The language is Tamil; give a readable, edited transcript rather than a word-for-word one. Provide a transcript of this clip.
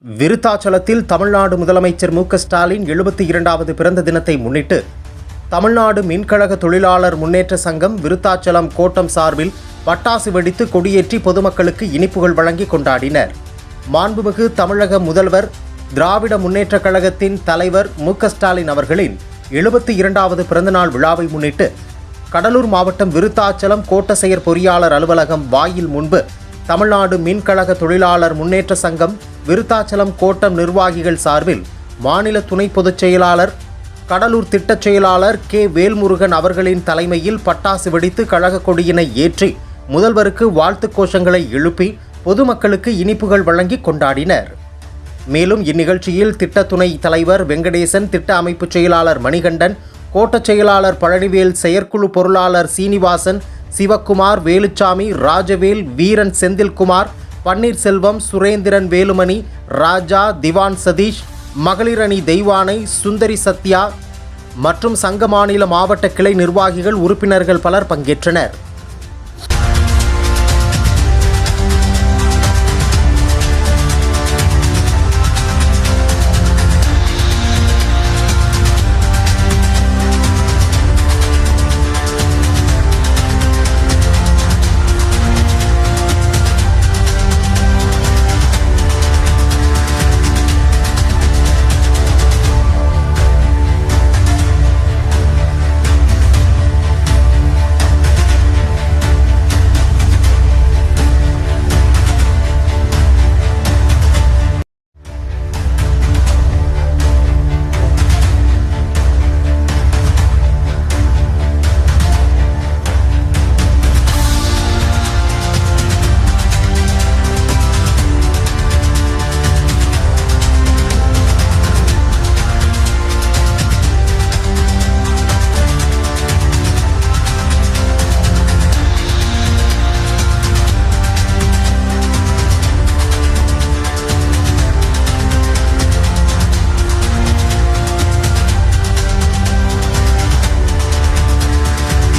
விருத்தாச்சலத்தில் தமிழ்நாடு முதலமைச்சர் மு.க.ஸ்டாலின் 72வது பிறந்த தினத்தை முன்னிட்டு தமிழ்நாடு மின்கழக தொழிலாளர் முன்னேற்ற சங்கம் விருத்தாச்சலம் கோட்டம் சார்பில் பட்டாசு வெடித்து கொடியேற்றி பொதுமக்களுக்கு இனிப்புகள் வழங்கி கொண்டாடினர். மாண்புமிகு தமிழக முதல்வர் திராவிட முன்னேற்றக் கழகத்தின் தலைவர் மு.க.ஸ்டாலின் அவர்களின் 72வது பிறந்தநாள் விழாவை முன்னிட்டு கடலூர் மாவட்டம் விருத்தாச்சலம் கோட்ட செயற் பொறியாளர் அலுவலகம் வாயில் முன்பு தமிழ்நாடு மின்கழக தொழிலாளர் முன்னேற்ற சங்கம் விருத்தாச்சலம் கோட்டம் நிர்வாகிகள் சார்பில் மாநில துணை பொதுச் செயலாளர் கடலூர் திட்டச் செயலாளர் கே. வேல்முருகன் அவர்களின் தலைமையில் பட்டாசு வெடித்து கழக கொடியினை ஏற்றி முதல்வருக்கு வாழ்த்துக் கோஷங்களை எழுப்பி பொதுமக்களுக்கு இனிப்புகள் வழங்கி கொண்டாடினர். மேலும் இந்நிகழ்ச்சியில் திட்ட துணை தலைவர் வெங்கடேசன், திட்ட அமைப்பு செயலாளர் மணிகண்டன், கோட்டச் செயலாளர் பழனிவேல், செயற்குழு பொருளாளர் சீனிவாசன், சிவக்குமார், வேலுச்சாமி, ராஜவேல், வீரன், செந்தில்குமார், பன்னீர்செல்வம், சுரேந்திரன், வேலுமணி, ராஜா, திவான் சதீஷ், மகளிர் அணி தெய்வானை, சுந்தரி சத்யா மற்றும் சங்க மாநில மாவட்ட கிளை நிர்வாகிகள், உறுப்பினர்கள் பலர் பங்கேற்றனர்.